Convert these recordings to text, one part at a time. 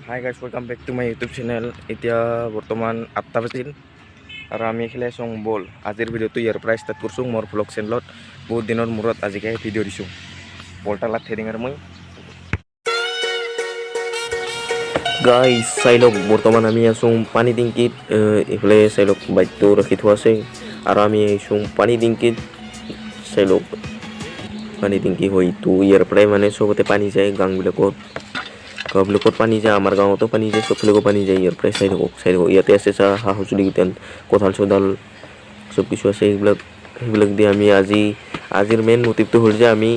High guys welcome back to my YouTube channel. এতিয়া বৰ্তমান 8টা বাজিল আৰু আমি খেলাই আছোঁ বল। আজিৰ ভিডিঅ'টো ইয়াৰ পৰা ষ্টাৰ্ট কৰিছোঁ মোৰ ভ্লগ চেনেলত। বহুত দিনৰ মূৰত আজিকে ভিডিঅ' দিছোঁ। বলটা লাট থেডিং আৰু মই গাইজ চাই লওক, বৰ্তমান আমি আছোঁ পানী টেংকিত। এইফালে চাই লওক বাইকটো ৰাখি থোৱা আছে আৰু আমি আহিছোঁ পানী টেংকিত। চাই লওক পানী টেংকি হয়তো ইয়াৰ পৰাই মানে চবতে পানী যায়। গাঁওবিলাকত পানী যায়, আমাৰ গাঁৱতো পানী যায়, চবফালেও পানী যায়। ইয়াৰ পৰাই চাই থাকক ইয়াতে আছে চা সা সঁজুলি কেইটান, কঁঠাল চোতাল চব কিছু আছে। সেইবিলাক দি আমি আজিৰ মেইন মটিভটো হ'ল যে আমি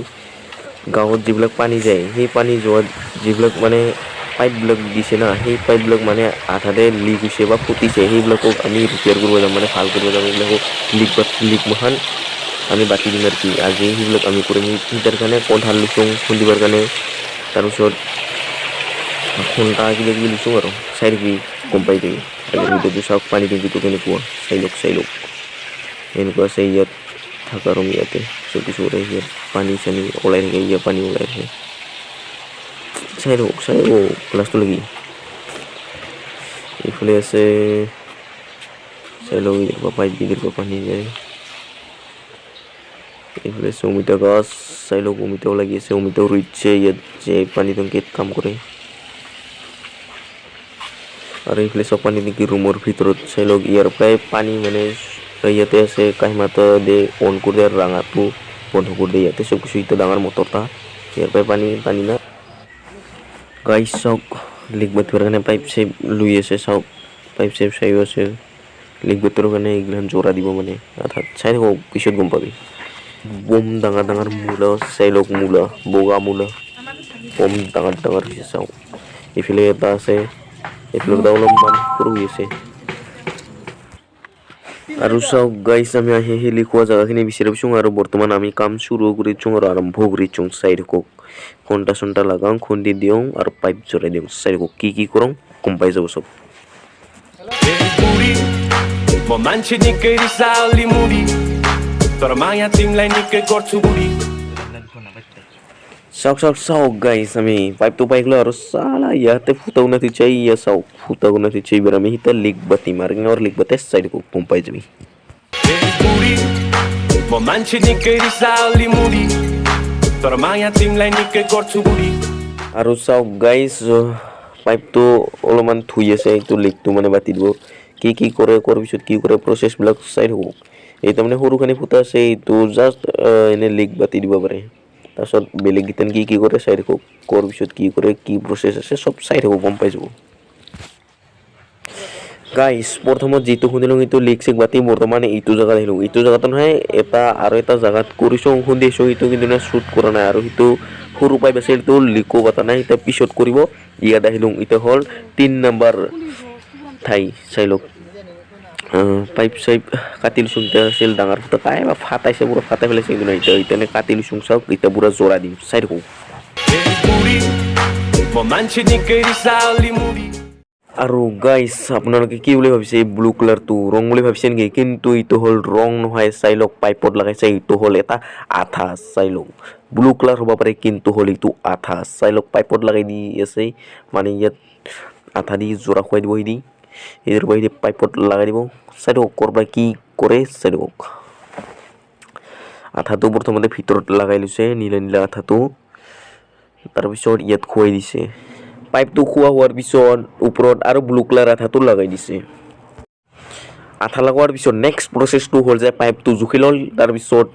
গাঁৱত যিবিলাক পানী যায়, সেই পানী যোৱাত যিবিলাক মানে পাইপবিলাক দিছে না, সেই পাইপবিলাক মানে আধাতে লিক হৈছে বা ফুটিছে। সেইবিলাকক আমি ৰিপেয়াৰ কৰিব যাম, মানে ভাল কৰিব যাম। এইবিলাকক লিক মহান আমি বাতি দিম আৰু কি আজি সেইবিলাক আমি কৰিম। তাৰ কাৰণে কঁঠাল লৈছোঁ খুন্দিবৰ কাৰণে, তাৰপিছত খুন্দা কিবা কিবি লৈছোঁ আৰু চাই থাকি গম পাই থাকি। ভিডিঅ'টো চাওক, পানী টেংকিটো কেনেকুৱা চাই লওক এনেকুৱা আছে। ইয়াত থকা ৰুম ইয়াতে চব কিছু কৰে। ইয়াত পানী চানী ওলাই থাকে, ইয়াত পানী ওলাই থাকে। চাই থাকক লাষ্টটো লাগি। এইফালে আছে চাই লওক, ইদিৰ পৰা পাইপ ইদিৰ পৰা পানী যায়। এইফালে আছে অমিতা গছ, চাই লওক অমিতাও লাগি আছে, অমিতাও ৰুইছে ইয়াত যে পানী টেংকিত কাম কৰে। আৰু এইফালে চব পানী টেংকি ৰুমৰ ভিতৰত চাই লওক। ইয়াৰ পৰাই পানী মানে ইয়াতে আছে, কাহিমাতা দে অন কৰি দিয়ে আৰু ৰাঙাটো বন্ধ কৰি দিয়ে। ইয়াতে চব কিছু এতিয়া ডাঙৰ মটৰটা, ইয়াৰ পৰাই পানী না গাইজ চাওক। লিক বাতিবৰ কাৰণে পাইপ চাইপ লৈ আছে, চাওক পাইপ চাইপ চাইও আছে। লিক বাতিবৰ কাৰণে এইগিলাখন জোৰা দিব মানে আঠাত। চাই থাকক পিছত গম পাবি। বম ডাঙৰ মূলা চাই লওক, বগা মূলা বম ডাঙৰ হৈছে চাওক। এইফালে এটা আছে, এইফালে এটা অলপমান সৰু হৈ আছে। আৰু চাওক গাইজ, আমি আহি লিক হোৱা জেগাখিনি বিচাৰি পাইছোঁ আৰু বৰ্তমান আমি কাম চুৰু কৰিছোঁ আৰু আৰম্ভ কৰিছোঁ। চাই থাকক, খুন্দা চুন্দা লগাওঁ, খুন্দি দিওঁ আৰু পাইপ জৰাই দিওঁ। চাই থাকক কি কৰোঁ গম পাই যাব চব। চাওক গাইজ, আমি পাইপটো পাই গ'লো আৰু চালা ইয়াতে ফুটাও নাথি চাই। চাওক ফুটাও নাথি চাই। এবাৰ আমি সিতা লিক বাতি মাৰিম আৰু লিক বাতি চাই থাকক গম পাই যাবি। আৰু চাওক গাইজ, পাইপটো অলপমান ধুই আছে, এইটো লিকটো মানে বাতি দিব। কি কৰে কৰাৰ পিছত কি কৰে প্ৰচেছবিলাক চাই থাকক। এই তাৰমানে সৰুখানি ফুটা আছে, এইটো জাষ্ট এনে লিক বাতি দিব পাৰে। তাৰপিছত বেলেগ গীতান কি কৰে চাই থাকক। কৰাৰ পিছত কি কৰে, কি প্ৰচেছ আছে চব চাই থাকক গম পাই যাব। গাইজ প্ৰথমত যিটো শুনিলোঁ সেইটো লিক চিক বাতি বৰ্তমান এইটো জেগাত আহিলোঁ। এইটো জেগাতো নহয়, আৰু এটা জেগাত কৰিছোঁ খুন্দিছোঁ, সেইটো কিন্তু শ্বুট কৰা নাই। আৰু সেইটো সৰু পাইপ আছে, সেইটো লিকো পতা নাই, এতিয়া পিছত কৰিব। ইয়াত আহিলোঁ, এতিয়া হ'ল 3 নম্বৰ ঠাই। চাই লওক পাইপ চাইপ কাটি লৈছোঁ। এতিয়া আছিল ডাঙৰ ফুটা তাই বা ফাটাইছে, পুৰা ফাটাই পেলাইছে। কিন্তু এতিয়া কাটি লৈছোঁ চাওক, এতিয়া পুৰা জোৰা দিম। চাই থাকক। আৰু গাইজ আপোনালোকে কি বুলি ভাবিছে, এই ব্লু কালাৰটো ৰং বুলি ভাবিছে নেকি? কিন্তু এইটো হ'ল ৰং নহয়। চাই লওক পাইপত লগাইছে, এইটো হ'ল এটা আঠা। চাই লওক ব্লু কালাৰ হ'ব পাৰে কিন্তু হ'ল এইটো আঠা। চাই লওক পাইপত লগাই দি আছে, মানে ইয়াত আঠা দি জোৰা খুৱাই দিব। এইটোৰ পৰা পাইপত লগাই দিব। চাই থাকক কৰবা কি কৰে চাই থাকক। আঠাটো প্ৰথমতে ভিতৰত লগাই লৈছে, নীলা আঠাটো। তাৰপিছত ইয়াত খুৱাই দিছে। পাইপটো খোৱা হোৱাৰ পিছত ওপৰত আৰু ব্লু কালাৰ আঠাটো লগাই দিছে। আঠা লগোৱাৰ পিছত নেক্সট প্ৰচেছটো হ'ল যে পাইপটো জুখি ল'ল, তাৰপিছত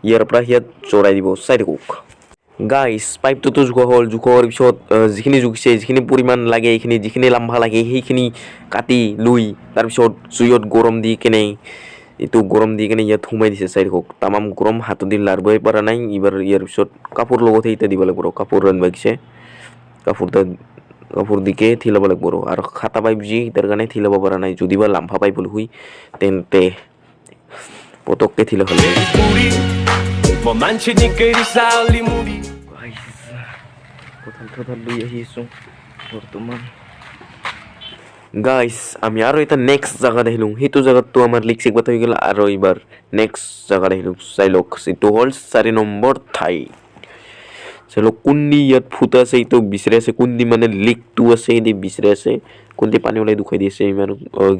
ইয়াৰ পৰা ইয়াত জৰাই দিব। চাই থাকক গাইজ, পাইপটোতো জোখা হ'ল। জোখোৱাৰ পিছত যিখিনি জুখিছে, যিখিনি পৰিমাণ লাগে, যিখিনি লাম্বা লাগে সেইখিনি কাটি লৈ তাৰপিছত জুইত গৰম দি কেনে ইয়াত সোমাই দিছে। চাই থাকক তামাম গৰম, হাতত দি লাৰিবই পৰা নাই। এইবাৰ ইয়াৰ পিছত কাপোৰ লগতহে এতিয়া দিব লাগিব। কাপোৰ ৰান্ধিব দিছে, কাপোৰ দিকে ঠিলাব লাগিব আৰু খাটা পাইপ যি তাৰ কাৰণে ঠিলাব পৰা নাই। যদি বা লাম্বা পাইপ হ'ল হয় তেন্তে পটককৈ ঠিলা খালে। লৈ আহিছোঁ বৰ্তমান গাইজ। আমি আৰু এটা নেক্সট জেগাত আহিলোঁ। সেইটো জেগাতটো আমাৰ লিক চিক বাতি হৈ গ'ল আৰু এইবাৰ নেক্সট জেগাত আহিলোঁ। চাই লওক এইটো হ'ল 4 নম্বৰ ঠাই। চাই কোনদি ইয়াত ফুটা আছে এইটো বিচাৰি আছে কোনদি মানে লিকটো আছে এই বিচাৰি আছে কোনদি পানী ওলাই দুখাই দি আছে ইমান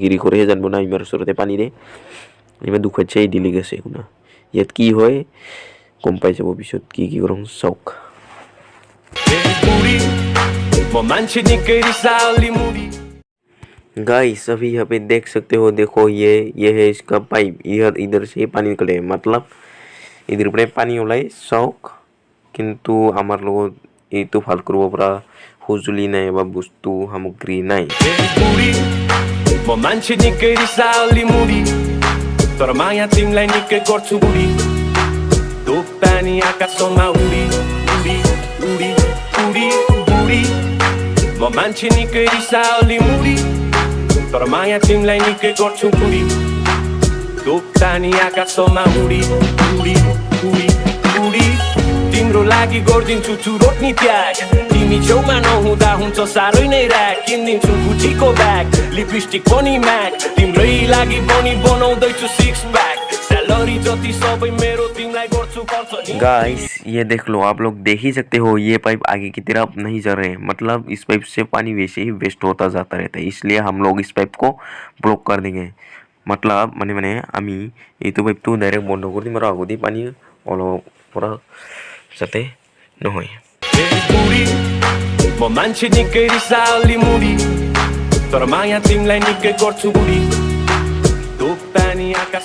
গিৰি কৰেহে জানিব না ইমান ওচৰতে পানীৰে ইমান দুখাইছে এই দিলি গৈছে শুনা ইয়াত কি হয় গম পাই যাব পিছত কি কৰং চাওক गाइस अभी यहाँ पे देख सकते हो देखो ये है इसका पाइप इधर से पानी निकले मतलब इधर पे पानी ओलाई शौक किंतु आमार लोग ये तो फाल करबो परा हुजुली নাই বা বস্তু সামগ্ৰী নাই मान्छे निकै रिसाली मुडी तर माया तिमीलाई निकै गर्छु बुढी दो पानी आकाशमा उडी उडी उडी उडी उडी म मान्छे निकै रिसाली मुडी तर माया तिमीलाई निकै गर्छु बुढी दो पानी आकाशमा उडी उडी उडी उडी तिम्रो लागि गर्दिन्छु चुरोट नि त्याग तिमी छेउमा नहुँदा हुन्छ साह्रै नै र्याक किनिदिन्छु गुचीको ब्याग लिपस्टिक पनि म्याक तिम्रै लागि पनि बनाउँदैछु सिक्स प्याक सैलरी जति सबै मेरो तिमीलाई गर्छु खर्च नि गाइस ये देख लो आप लोग देख ही सकते हो ये पाइप आगे की तरफ नहीं जा रहे मतलब इस पाइप से पानी वैसे ही वेस्ट होता जाता रहता है इसलिए हम लोग इस पाइप को ब्लॉक कर देंगे मतलब মানে আমি এইটো পাইপটো ডাইরেক্ট বন্ধ কৰি দিম আৰু আগতে পানী অলপ পৰা যাতে নহয় म मान्छे निकै रिसाली मुडी तर माया तिमीलाई निकै गर्छु बुढी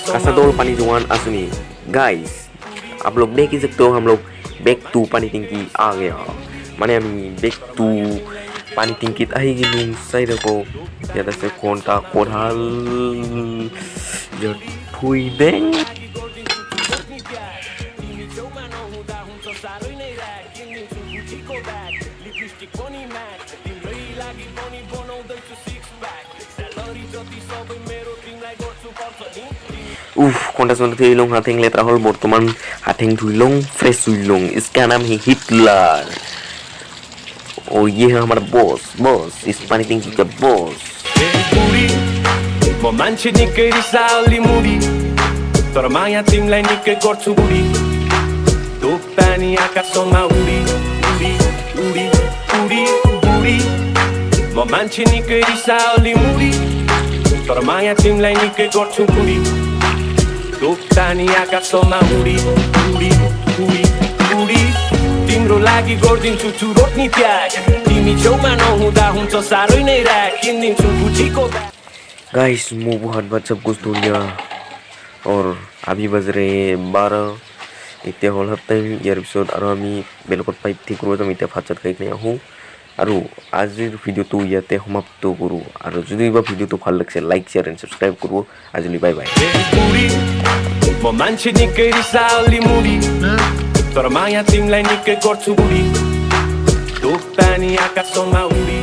Kasa dol pani जुआन असनी गाइस आप लोग देख ही सकते हो हम लोग बैक टू पानी टिंकी आ गया माने हम बैक टू पानी टिंकी आई गिनुं साइड को या से कोंटा कोढ़ाल जो फुई बेंग कोंटा सुन थी लोग हाथिंग लेता हल बर्तमान हाथिंग धुइलों फ्रेश धुइलों इसका नाम है हिटलर और ये है हमारा बॉस इस पानी टिंकी का बॉस म मान्छे निकै रिसाली मुडी तर माया तिमीलाई निकै गर्छु बुढी दो पानी आकाशमा उडी उडी उडी उडी उडी म मान्छे निकै रिसाली मुडी तर माया तिमीलाई निकै गर्छु बुढी दो पानी आकाशमा उडी उडी उडी उडी तिम्रो लागि गर्दिन्छु चुरोट नि त्याग तिमी छेउमा नहुँदा हुन्छ साह्रै नै र्याक किनिदिन्छु गुचीको गाइस मुंह बहुत बात सब कुछ धुल गया और अभी बज रहे 12 इतने हल हफ्ते यार एपिसोड और আমি বেলকত পাইপ ঠিক করব আমি এটা ফাচাত খাই নাই আহো আৰু আজিৰ ভিডিওটো ইয়াতে সমাপ্ত কৰো আৰু যদি বা ভিডিওটো ভাল লাগছে লাইক শেয়ার এন্ড সাবস্ক্রাইব করব আজিলি বাই বাই म मान्छे निकै रिसाली मुडी तर माया तिमीलाई निकै गर्छु बुढी दो पानी आकाशमा उडी